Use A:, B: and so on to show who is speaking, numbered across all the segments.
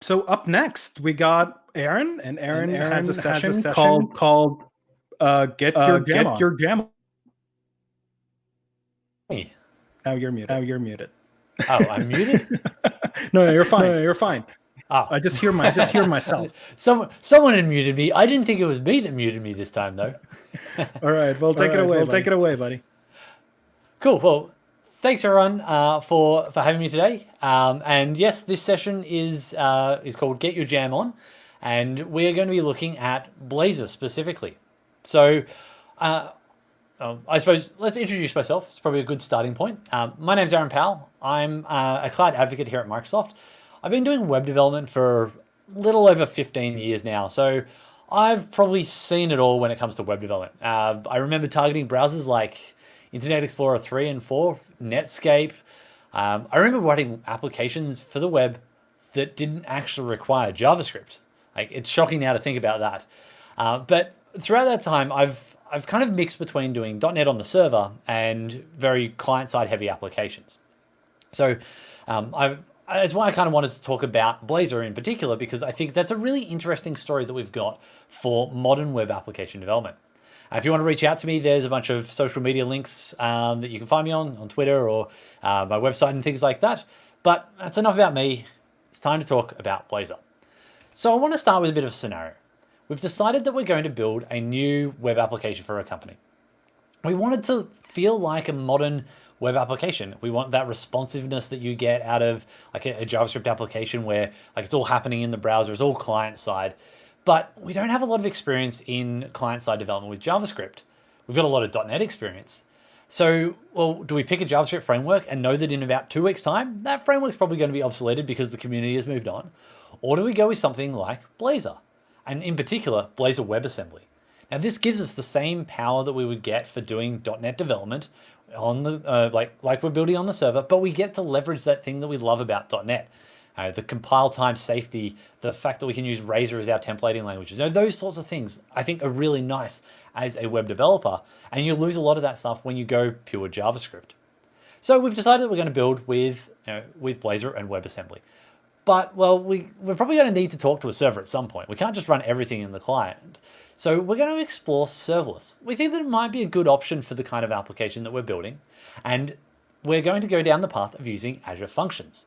A: So up next we got Aaron, and Aaron has a session
B: called
A: "Get Your Jam
B: Get
A: On."
B: Your Jam On.
C: Me.
A: Now you're muted.
C: Oh, I'm muted?
A: No, you're fine.
B: No, you're fine.
C: Oh.
A: I just hear myself.
C: Someone had muted me. I didn't think it was me that muted me this time, though.
A: All right, well, take it away.
B: Take it away, buddy.
C: Cool. Well, thanks everyone for having me today. And yes, this session is called Get Your Jam On, and we are going to be looking at Blazor specifically. So, I suppose let's introduce myself. It's probably a good starting point. My name's Aaron Powell. I'm a cloud advocate here at Microsoft. I've been doing web development for a little over 15 years now, so I've probably seen it all when it comes to web development. I remember targeting browsers like Internet Explorer 3 and 4, Netscape. I remember writing applications for the web that didn't actually require JavaScript. Like, it's shocking now to think about that. But throughout that time, I've kind of mixed between doing .NET on the server and very client-side heavy applications. So that's why I kind of wanted to talk about Blazor in particular, because I think that's a really interesting story that we've got for modern web application development. If you want to reach out to me, there's a bunch of social media links that you can find me on Twitter or my website and things like that. But that's enough about me. It's time to talk about Blazor. So I want to start with a bit of a scenario. We've decided that we're going to build a new web application for a company. We want it to feel like a modern web application. We want that responsiveness that you get out of like a JavaScript application where like it's all happening in the browser, it's all client side. But we don't have a lot of experience in client-side development with JavaScript. We've got a lot of .NET experience. So, well, do we pick a JavaScript framework and know that in about 2 weeks' time, that framework's probably going to be obsoleted because the community has moved on? Or do we go with something like Blazor? And in particular, Blazor WebAssembly. Now, this gives us the same power that we would get for doing .NET development on the like we're building on the server, but we get to leverage that thing that we love about .NET. The compile time safety, the fact that we can use Razor as our templating languages, those sorts of things I think are really nice as a web developer, and you lose a lot of that stuff when you go pure JavaScript. So we've decided that we're going to build with Blazor and WebAssembly. But, well, we're probably going to need to talk to a server at some point. We can't just run everything in the client. So we're going to explore serverless. We think that it might be a good option for the kind of application that we're building, and we're going to go down the path of using Azure Functions.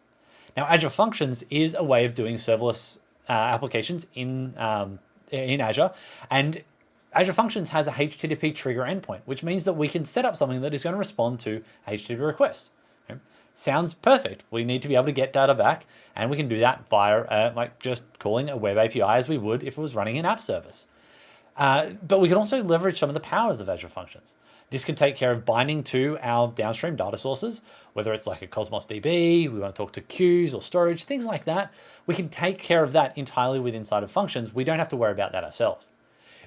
C: Now, Azure Functions is a way of doing serverless applications in Azure, and Azure Functions has a HTTP trigger endpoint, which means that we can set up something that is going to respond to a HTTP request. Okay? Sounds perfect. We need to be able to get data back, and we can do that via like just calling a web API as we would if it was running an app service. But we can also leverage some of the powers of Azure Functions. This can take care of binding to our downstream data sources, whether it's like a Cosmos DB, we want to talk to queues or storage, things like that. We can take care of that entirely with inside of functions. We don't have to worry about that ourselves.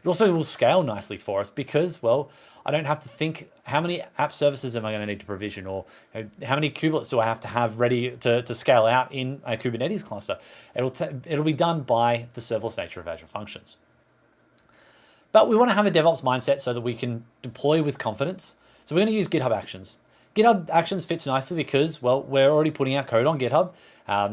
C: It also will scale nicely for us because, well, I don't have to think how many app services am I going to need to provision, or how many kubelets do I have to have ready to scale out in a Kubernetes cluster. It'll be done by the serverless nature of Azure Functions. But we want to have a DevOps mindset so that we can deploy with confidence. So we're going to use GitHub Actions. GitHub Actions fits nicely because, well, we're already putting our code on GitHub.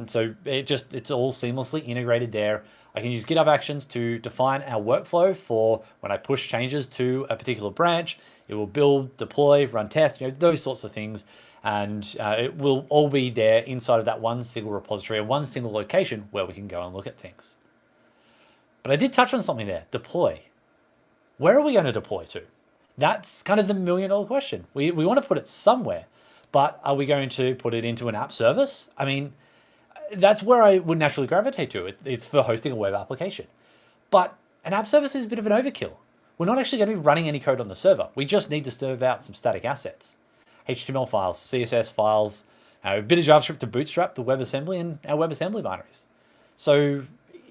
C: So it's all seamlessly integrated there. I can use GitHub Actions to define our workflow for when I push changes to a particular branch. It will build, deploy, run tests, those sorts of things. And it will all be there inside of that one single repository or one single location where we can go and look at things. But I did touch on something there, deploy. Where are we going to deploy to? That's kind of the $1 million question. We want to put it somewhere, but are we going to put it into an app service? I mean, that's where I would naturally gravitate to. It's for hosting a web application. But an app service is a bit of an overkill. We're not actually going to be running any code on the server. We just need to serve out some static assets. HTML files, CSS files, a bit of JavaScript to bootstrap the WebAssembly and our WebAssembly binaries. So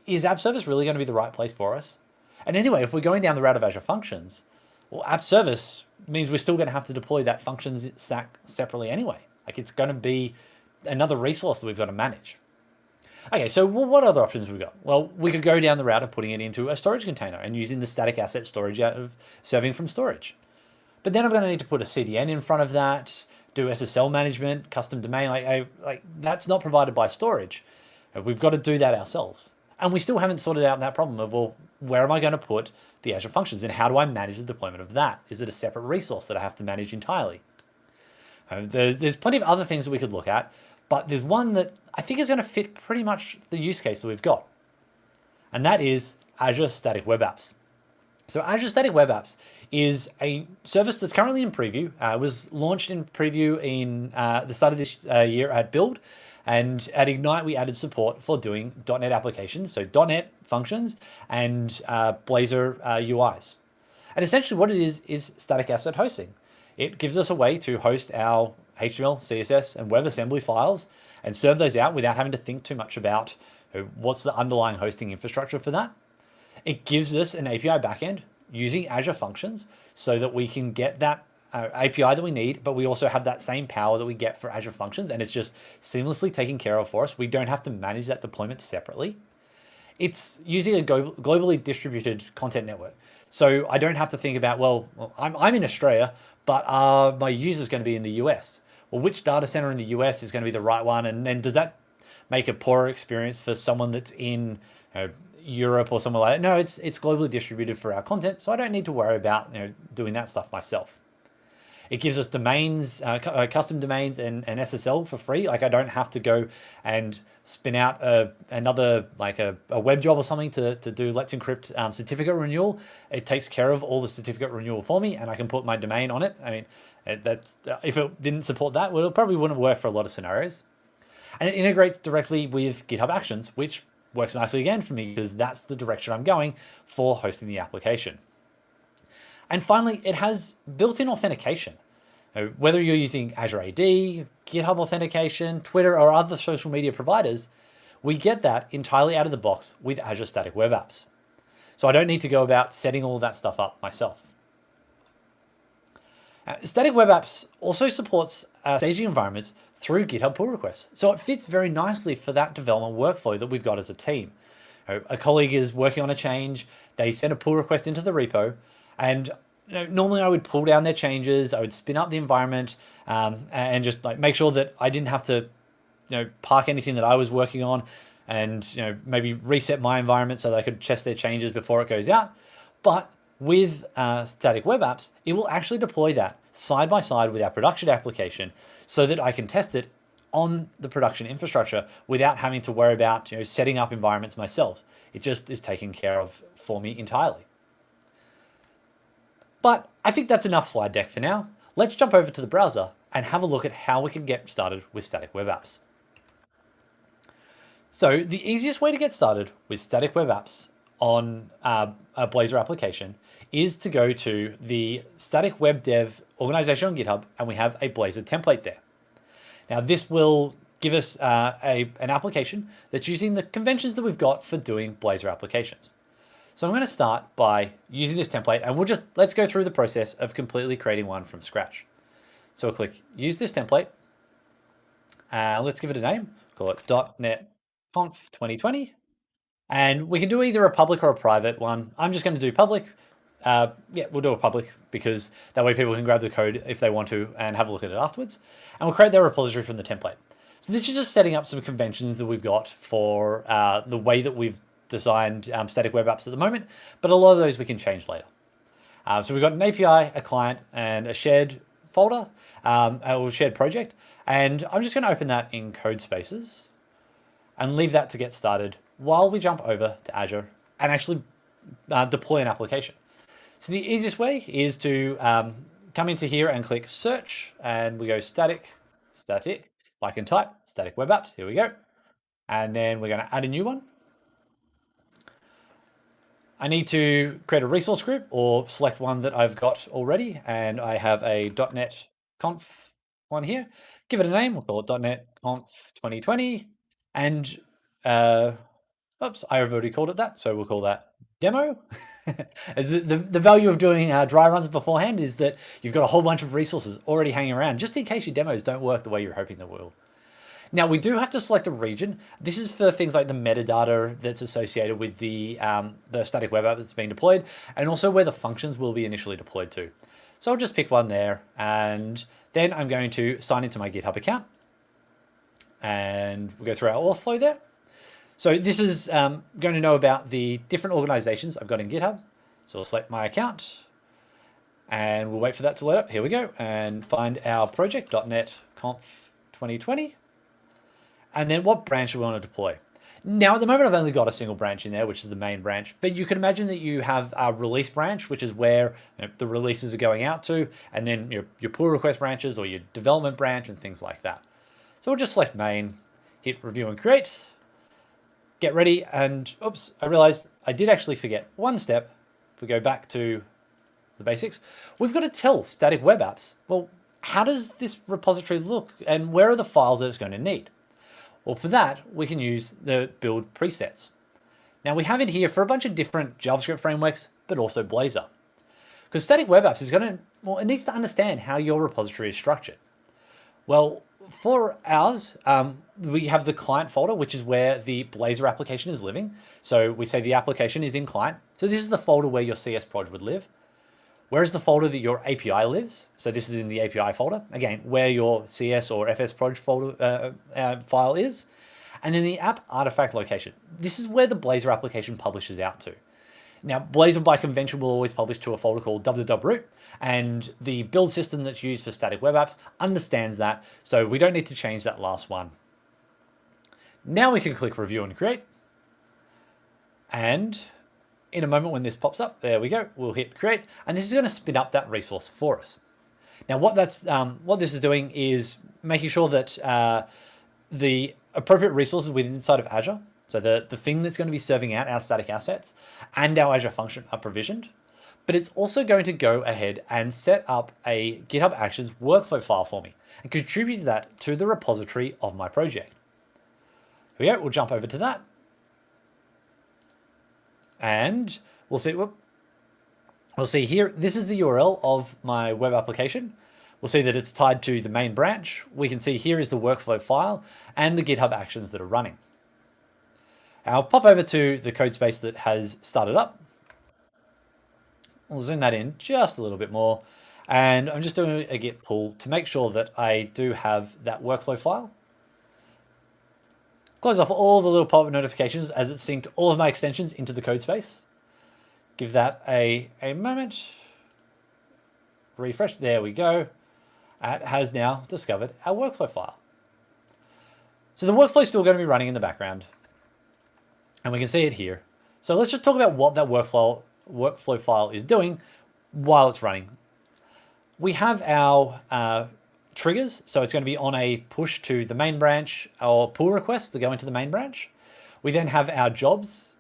C: is app service really going to be the right place for us? And anyway, if we're going down the route of Azure Functions, well, app service means we're still going to have to deploy that functions stack separately anyway. Like, it's going to be another resource that we've got to manage. Okay, so what other options have we got? Well, we could go down the route of putting it into a storage container and using the static asset storage out of serving from storage. But then I'm going to need to put a CDN in front of that, do SSL management, custom domain. Like that's not provided by storage. We've got to do that ourselves. And we still haven't sorted out that problem of, well, where am I going to put the Azure functions and how do I manage the deployment of that? Is it a separate resource that I have to manage entirely? There's plenty of other things that we could look at, but there's one that I think is going to fit pretty much the use case that we've got. And that is Azure Static Web Apps. So Azure Static Web Apps is a service that's currently in preview. It was launched in preview in the start of this year at Build. And at Ignite, we added support for doing .NET applications, so .NET functions and Blazor UIs. And essentially what it is static asset hosting. It gives us a way to host our HTML, CSS, and WebAssembly files and serve those out without having to think too much about what's the underlying hosting infrastructure for that. It gives us an API backend using Azure functions so that we can get that API that we need, but we also have that same power that we get for Azure functions, and it's just seamlessly taken care of for us. We don't have to manage that deployment separately. It's using a globally distributed content network. So I don't have to think about, well, I'm in Australia, but my user's going to be in the US. Well, which data center in the US is going to be the right one? And then does that make a poorer experience for someone that's in Europe or somewhere like that? No, it's globally distributed for our content, so I don't need to worry about doing that stuff myself. It gives us domains, custom domains and SSL for free. Like I don't have to go and spin out another, like a web job or something to do Let's Encrypt certificate renewal. It takes care of all the certificate renewal for me and I can put my domain on it. I mean, that's if it didn't support that, well, it probably wouldn't work for a lot of scenarios. And it integrates directly with GitHub Actions, which works nicely again for me because that's the direction I'm going for hosting the application. And finally, it has built-in authentication. Whether you're using Azure AD, GitHub authentication, Twitter, or other social media providers, we get that entirely out of the box with Azure Static Web Apps. So I don't need to go about setting all that stuff up myself. Static Web Apps also supports staging environments through GitHub pull requests. So it fits very nicely for that development workflow that we've got as a team. A colleague is working on a change, they send a pull request into the repo, and normally I would pull down their changes, I would spin up the environment and just like make sure that I didn't have to park anything that I was working on and maybe reset my environment so that I could test their changes before it goes out. But with Static Web Apps, it will actually deploy that side by side with our production application so that I can test it on the production infrastructure without having to worry about setting up environments myself. It just is taken care of for me entirely. But I think that's enough slide deck for now. Let's jump over to the browser and have a look at how we can get started with Static Web Apps. So the easiest way to get started with Static Web Apps on a Blazor application is to go to the Static Web Dev organization on GitHub, and we have a Blazor template there. Now this will give us an application that's using the conventions that we've got for doing Blazor applications. So I'm going to start by using this template, and let's go through the process of completely creating one from scratch. So we'll click use this template. Let's give it a name, call it .NET Conf 2020. And we can do either a public or a private one. I'm just going to do public. Yeah, we'll do a public because that way people can grab the code if they want to and have a look at it afterwards. And we'll create their repository from the template. So this is just setting up some conventions that we've got for the way that we've designed static web apps at the moment, but a lot of those we can change later. So we've got an API, a client, and a shared folder, or shared project. And I'm just going to open that in code spaces and leave that to get started while we jump over to Azure and actually deploy an application. So the easiest way is to come into here and click search, and we go static, like in type, static web apps, here we go. And then we're going to add a new one. I need to create a resource group or select one that I've got already, and I have a .NET Conf one here. Give it a name, we'll call it .NET Conf 2020, and oops, I've already called it that, so we'll call that demo. the value of doing dry runs beforehand is that you've got a whole bunch of resources already hanging around, just in case your demos don't work the way you're hoping they will. Now we do have to select a region. This is for things like the metadata that's associated with the static web app that's being deployed, and also where the functions will be initially deployed to. So I'll just pick one there, and then I'm going to sign into my GitHub account, and we'll go through our auth flow there. So this is going to know about the different organizations I've got in GitHub. So I'll select my account and we'll wait for that to load up. Here we go, and find our project, .NET Conf 2020. And then what branch do we want to deploy? Now, at the moment, I've only got a single branch in there, which is the main branch. But you can imagine that you have a release branch, which is where the releases are going out to, and then your pull request branches or your development branch and things like that. So we'll just select main, hit review and create, get ready, and oops, I realized I did actually forget one step. If we go back to the basics, we've got to tell static web apps, well, how does this repository look and where are the files that it's going to need? Well, for that, we can use the build presets. Now we have it here for a bunch of different JavaScript frameworks, but also Blazor. Because static web apps is going to, well, it needs to understand how your repository is structured. Well, for ours, we have the client folder, which is where the Blazor application is living. So we say the application is in client. So this is the folder where your CS proj would live. Where is the folder that your API lives? So this is in the API folder. Again, where your CS or FS proj folder file is. And then the app artifact location. This is where the Blazor application publishes out to. Now, Blazor by convention will always publish to a folder called www.root, and the build system that's used for static web apps understands that, so we don't need to change that last one. Now we can click review and create. And in a moment when this pops up, there we go, we'll hit create, and this is going to spin up that resource for us. Now what this is doing is making sure that the appropriate resources within inside of Azure, so the thing that's going to be serving out our static assets and our Azure function are provisioned, but it's also going to go ahead and set up a GitHub Actions workflow file for me and contribute that to the repository of my project. Here we go, we'll jump over to that. And we'll see here, this is the URL of my web application. We'll see that it's tied to the main branch. We can see here is the workflow file and the GitHub actions that are running. I'll pop over to the code space that has started up. We'll zoom that in just a little bit more. And I'm just doing a git pull to make sure that I do have that workflow file. Close off all the little pop-up notifications as it's synced all of my extensions into the code space. Give that a moment. Refresh, there we go. It has now discovered our workflow file. So the workflow is still going to be running in the background. And we can see it here. So let's just talk about what that workflow file is doing while it's running. We have our triggers, so it's going to be on a push to the main branch or pull requests that go into the main branch. We then have our jobs.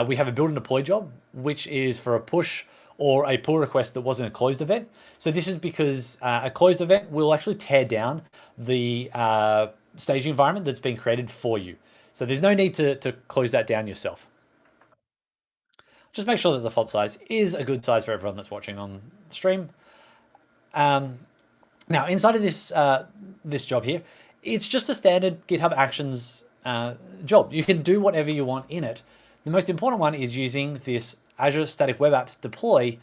C: We have a build and deploy job, which is for a push or a pull request that wasn't a closed event. So this is because a closed event will actually tear down the staging environment that's been created for you. So there's no need to close that down yourself. Just make sure that the font size is a good size for everyone that's watching on stream. Now, inside of this job here, it's just a standard GitHub Actions job. You can do whatever you want in it. The most important one is using this Azure Static Web Apps deploy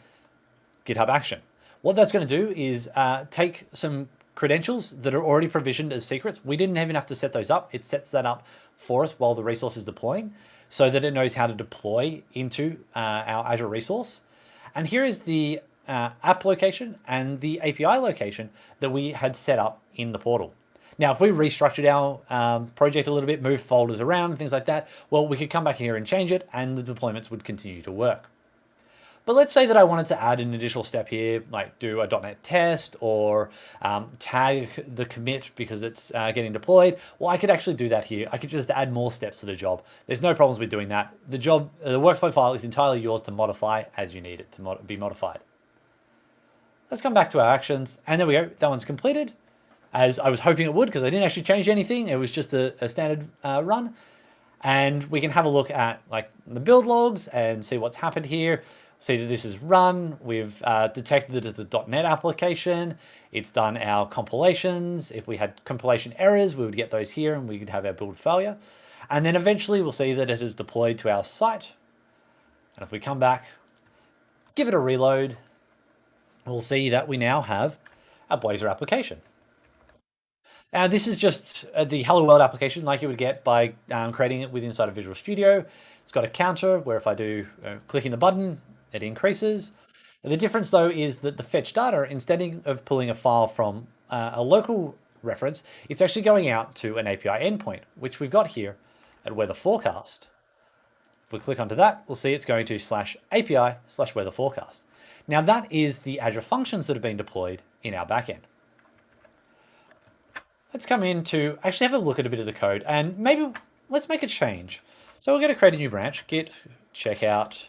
C: GitHub action. What that's going to do is take some credentials that are already provisioned as secrets. We didn't even have to set those up. It sets that up for us while the resource is deploying so that it knows how to deploy into our Azure resource. And here is the app location and the API location that we had set up in the portal. Now, if we restructured our project a little bit, moved folders around, things like that, well, we could come back here and change it and the deployments would continue to work. But let's say that I wanted to add an additional step here, like do a .NET test or tag the commit because it's getting deployed. Well, I could actually do that here. I could just add more steps to the job. There's no problems with doing that. The workflow file is entirely yours to modify as you need it to be modified. Let's come back to our actions. And there we go. That one's completed, as I was hoping it would because I didn't actually change anything. It was just a standard run. And we can have a look at like the build logs and see what's happened here. See that this is run. We've detected that it's a .NET application. It's done our compilations. If we had compilation errors, we would get those here and we could have our build failure. And then eventually we'll see that it is deployed to our site. And if we come back, give it a reload, we'll see that we now have a Blazor application. This is just the Hello World application like you would get by creating it with inside of Visual Studio. It's got a counter where if I do clicking the button, it increases. The difference though is that the fetch data, instead of pulling a file from a local reference, it's actually going out to an API endpoint, which we've got here at weather forecast. If we click onto that, we'll see it's going to /API/weather forecast. Now that is the Azure functions that have been deployed in our backend. Let's come in to actually have a look at a bit of the code and maybe let's make a change. So we're going to create a new branch, git checkout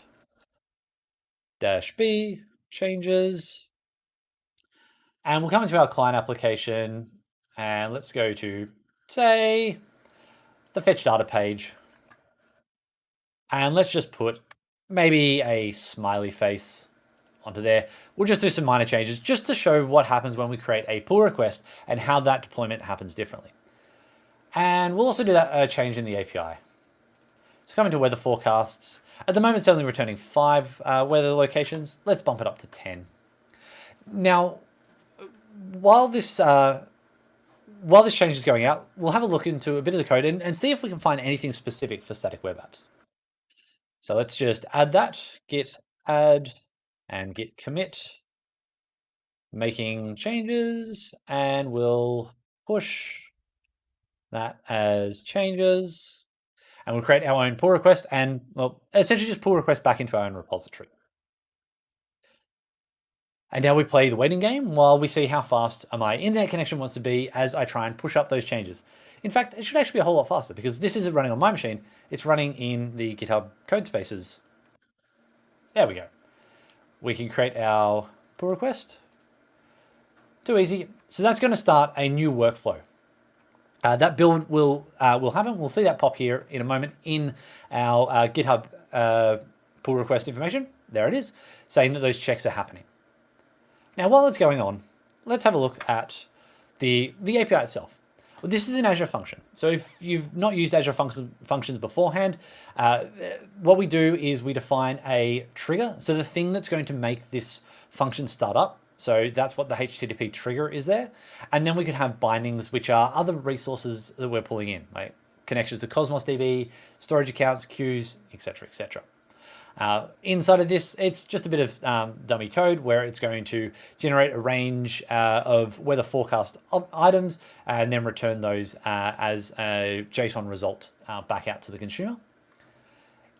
C: -b changes, and we'll come into our client application and let's go to, say, the fetch data page. And let's just put maybe a smiley face onto there. We'll just do some minor changes just to show what happens when we create a pull request and how that deployment happens differently. And we'll also do that change in the API. So come into weather forecasts. At the moment, it's only returning 5 weather locations. Let's bump it up to 10. Now, while this change is going out, we'll have a look into a bit of the code and see if we can find anything specific for static web apps. So let's just add that, git add and git commit, making changes, and we'll push that as changes, and we'll create our own pull request and, well, essentially just pull request back into our own repository. And now we play the waiting game while we see how fast my internet connection wants to be as I try and push up those changes. In fact, it should actually be a whole lot faster because this isn't running on my machine. It's running in the GitHub code spaces. There we go. We can create our pull request. Too easy. So that's going to start a new workflow. That build will happen. We'll see that pop here in a moment in our GitHub pull request information. There it is, saying that those checks are happening. Now, while it's going on, let's have a look at the API itself. Well, this is an Azure function. So if you've not used Azure functions beforehand, what we do is we define a trigger. So the thing that's going to make this function start up. So that's what the HTTP trigger is there. And then we could have bindings, which are other resources that we're pulling in, like connections to Cosmos DB, storage accounts, queues, etc., etc. Inside of this, it's just a bit of dummy code where it's going to generate a range of weather forecast items and then return those as a JSON result back out to the consumer.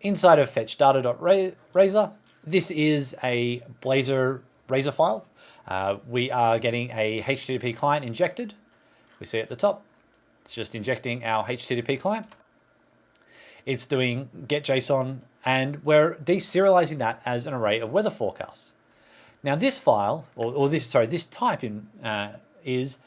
C: Inside of fetch-data.razor, this is a Blazor Razor file. We are getting a HTTP client injected. We see at the top, it's just injecting our HTTP client. It's doing get JSON, and we're deserializing that as an array of weather forecasts. Now this file, this type is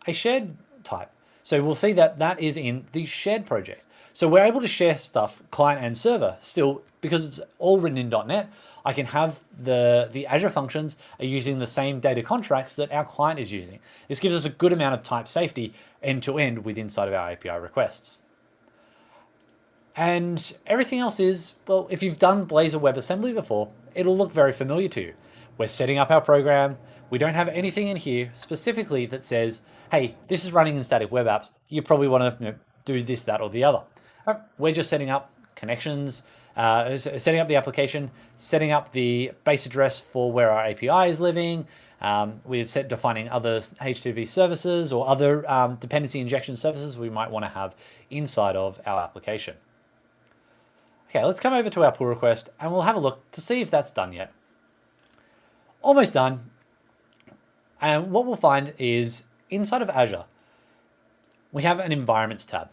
C: a shared type. So we'll see that that is in the shared project. So we're able to share stuff client and server still because it's all written in .NET. I can have the Azure functions are using the same data contracts that our client is using. This gives us a good amount of type safety end to end with inside of our API requests. And everything else is, well, if you've done Blazor WebAssembly before, it'll look very familiar to you. We're setting up our program. We don't have anything in here specifically that says, hey, this is running in static web apps. You probably want to do this, that, or the other. We're just setting up connections, setting up the application, setting up the base address for where our API is living. We're defining other HTTP services or other dependency injection services we might want to have inside of our application. Okay, let's come over to our pull request and we'll have a look to see if that's done yet. Almost done. And what we'll find is inside of Azure, we have an environments tab.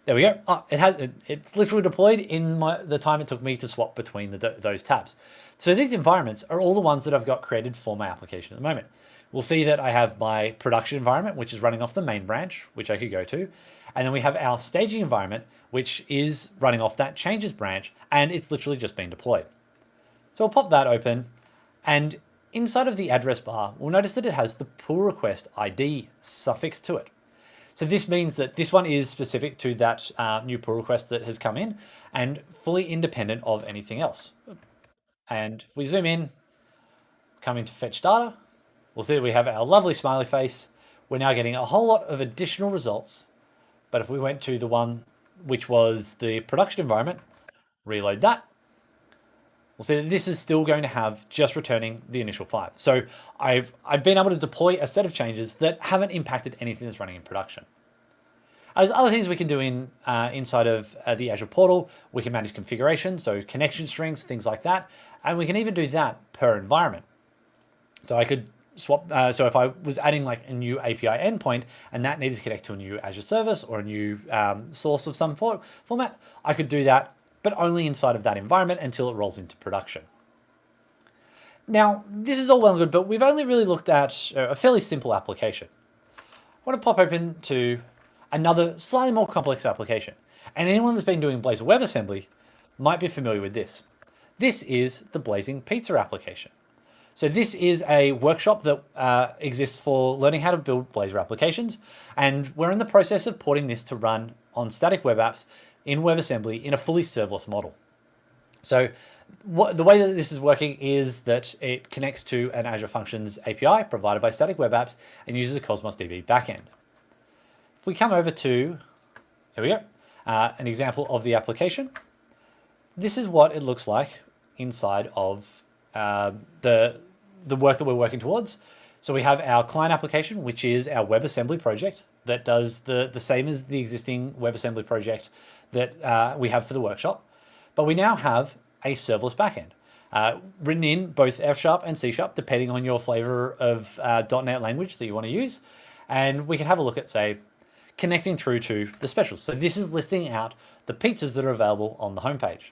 C: There we go. Oh, it's literally deployed in the time it took me to swap between those tabs. So these environments are all the ones that I've got created for my application at the moment. We'll see that I have my production environment, which is running off the main branch, which I could go to. And then we have our staging environment, which is running off that changes branch, and it's literally just been deployed. So we'll pop that open, and inside of the address bar, we'll notice that it has the pull request ID suffix to it. So this means that this one is specific to that new pull request that has come in and fully independent of anything else. And if we zoom in, come into fetch data, we'll see that we have our lovely smiley face. we're now getting a whole lot of additional results. But if we went to the one which was the production environment, reload that, we'll see that this is still going to have just returning the initial 5. So I've been able to deploy a set of changes that haven't impacted anything that's running in production. There's other things we can do inside of the Azure portal. We can manage configuration, so connection strings, things like that. And we can even do that per environment. So I could swap, so if I was adding like a new API endpoint and that needed to connect to a new Azure service or a new source of some format, I could do that, but only inside of that environment until it rolls into production. Now, this is all well and good, but we've only really looked at a fairly simple application. I want to pop open to another slightly more complex application. And anyone that's been doing Blazor WebAssembly might be familiar with this. This is the Blazing Pizza application. So this is a workshop that exists for learning how to build Blazor applications. And we're in the process of porting this to run on static web apps in WebAssembly in a fully serverless model. So the way that this is working is that it connects to an Azure Functions API provided by Static Web Apps and uses a Cosmos DB backend. If we come over to, here we go, an example of the application, this is what it looks like inside of the work that we're working towards. So we have our client application, which is our WebAssembly project that does the same as the existing WebAssembly project that we have for the workshop. But we now have a serverless backend written in both F# and C#, depending on your flavor of .NET language that you want to use. And we can have a look at, say, connecting through to the specials. So this is listing out the pizzas that are available on the homepage.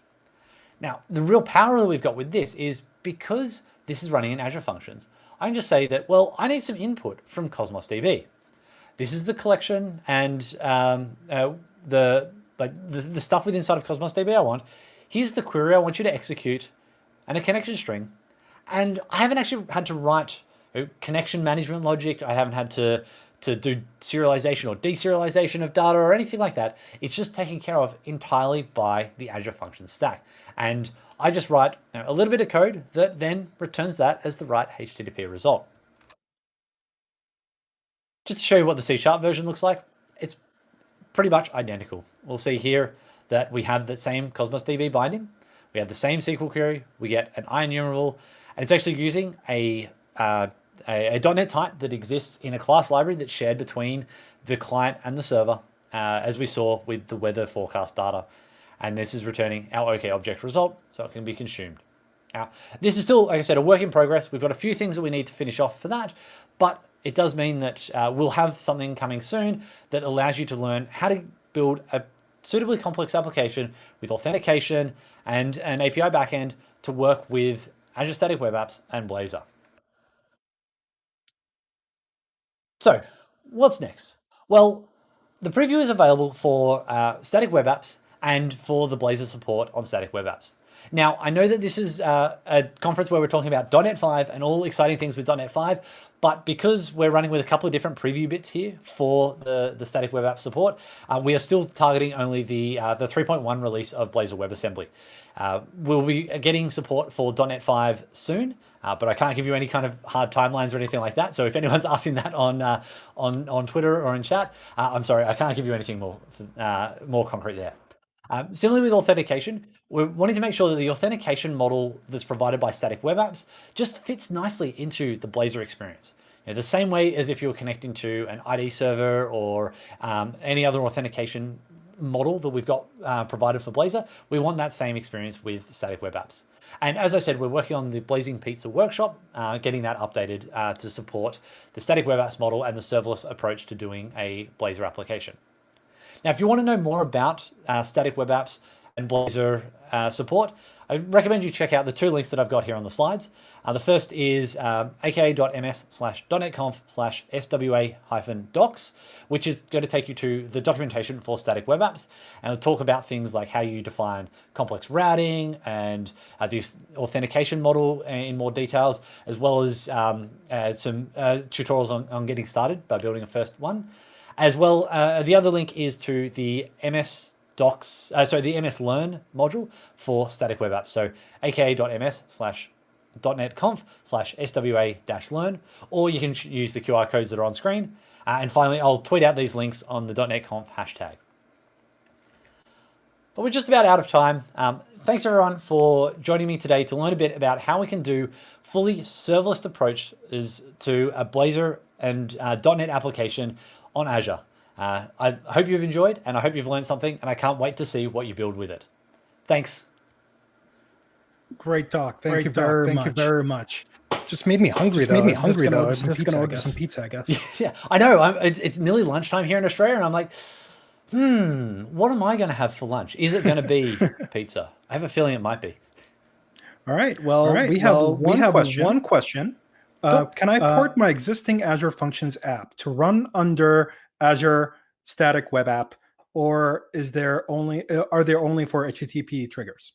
C: Now, the real power that we've got with this is because this is running in Azure Functions, I can just say that, well, I need some input from Cosmos DB. This is the collection and the stuff within inside of Cosmos DB I want. Here's the query I want you to execute and a connection string. And I haven't actually had to write connection management logic. I haven't had to do serialization or deserialization of data or anything like that. It's just taken care of entirely by the Azure Functions stack. And I just write a little bit of code that then returns that as the right HTTP result. Just to show you what the C# version looks like, it's pretty much identical. We'll see here that we have the same Cosmos DB binding. We have the same SQL query. We get an IEnumerable, and it's actually using a .NET type that exists in a class library that's shared between the client and the server, as we saw with the weather forecast data. And this is returning our OK object result, so it can be consumed. Now, this is still, like I said, a work in progress. We've got a few things that we need to finish off for that, but it does mean that we'll have something coming soon that allows you to learn how to build a suitably complex application with authentication and an API backend to work with Azure Static Web Apps and Blazor. So what's next? Well, the preview is available for Static Web Apps and for the Blazor support on Static Web Apps. Now, I know that this is a conference where we're talking about .NET 5 and all exciting things with .NET 5, but because we're running with a couple of different preview bits here for the Static Web App support, we are still targeting only the 3.1 release of Blazor WebAssembly. We'll be getting support for .NET 5 soon, but I can't give you any kind of hard timelines or anything like that. So if anyone's asking that on Twitter or in chat, I'm sorry, I can't give you anything more concrete there. Similarly with authentication, we're wanting to make sure that the authentication model that's provided by Static Web Apps just fits nicely into the Blazor experience. The same way as if you were connecting to an ID server or any other authentication model that we've got provided for Blazor, we want that same experience with Static Web Apps. And as I said, we're working on the Blazing Pizza workshop, getting that updated to support the Static Web Apps model and the serverless approach to doing a Blazor application. Now, if you want to know more about Static Web Apps and Blazor support, I recommend you check out the two links that I've got here on the slides. The first is aka.ms/.netconf/swa-docs, which is going to take you to the documentation for Static Web Apps, and it'll talk about things like how you define complex routing and the authentication model in more details, as well as some tutorials on getting started by building a first one. As well, the other link is to the MS Learn module for Static Web Apps. So aka.ms/.netconf/swa-learn, or you can use the QR codes that are on screen. And finally, I'll tweet out these links on the .NET Conf hashtag. But we're just about out of time. Thanks everyone for joining me today to learn a bit about how we can do fully serverless approaches to a Blazor and .NET application on Azure. I hope you've enjoyed, and I hope you've learned something, and I can't wait to see what you build with it. Thanks.
A: Great talk. Thank you very much.
B: Just made me hungry though. I'm just gonna order some pizza, I guess.
C: Yeah, I know. It's nearly lunchtime here in Australia, and I'm like, what am I going to have for lunch? Is it going to be pizza? I have a feeling it might be.
A: All right. Well, we have one question. Can I port my existing Azure Functions app to run under Azure Static Web App, or are there only for HTTP triggers?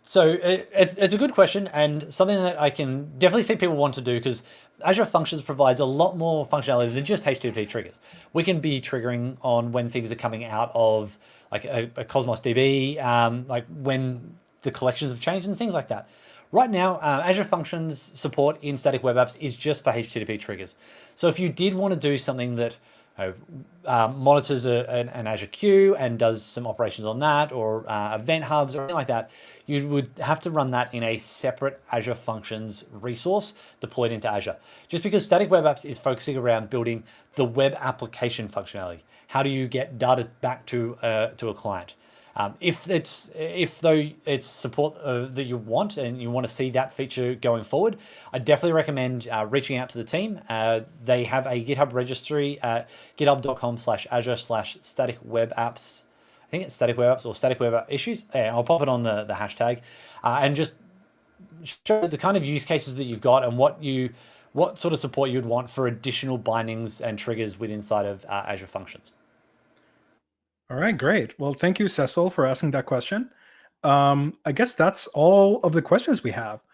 C: So it's a good question, and something that I can definitely see people want to do, because Azure Functions provides a lot more functionality than just HTTP triggers. We can be triggering on when things are coming out of like a Cosmos DB, like when the collections have changed and things like that. Right now, Azure Functions support in static web apps is just for HTTP triggers. So if you did want to do something that monitors an Azure queue and does some operations on that, or event hubs or anything like that, you would have to run that in a separate Azure Functions resource deployed into Azure. Just because Static Web Apps is focusing around building the web application functionality. How do you get data back to a client? If it's support that you want and you want to see that feature going forward, I definitely recommend reaching out to the team. They have a GitHub registry at github.com/azure/static-web-apps. I think it's static web apps or static web app issues. Yeah, I'll pop it on the hashtag and just show the kind of use cases that you've got and what sort of support you'd want for additional bindings and triggers within inside of Azure Functions.
A: All right, great. Well, thank you, Cecil, for asking that question. I guess that's all of the questions we have.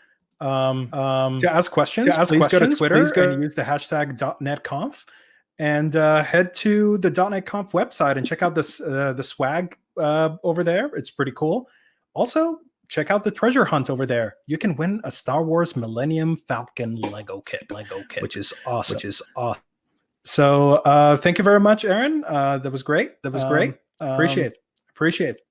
A: To ask questions, please go to Twitter and use the hashtag .NETConf, and head to the .NET Conf website and check out this the swag over there. It's pretty cool. Also, check out the treasure hunt over there. You can win a Star Wars Millennium Falcon Lego kit, which is awesome. So thank you very much, Aaron. That was great. Appreciate it.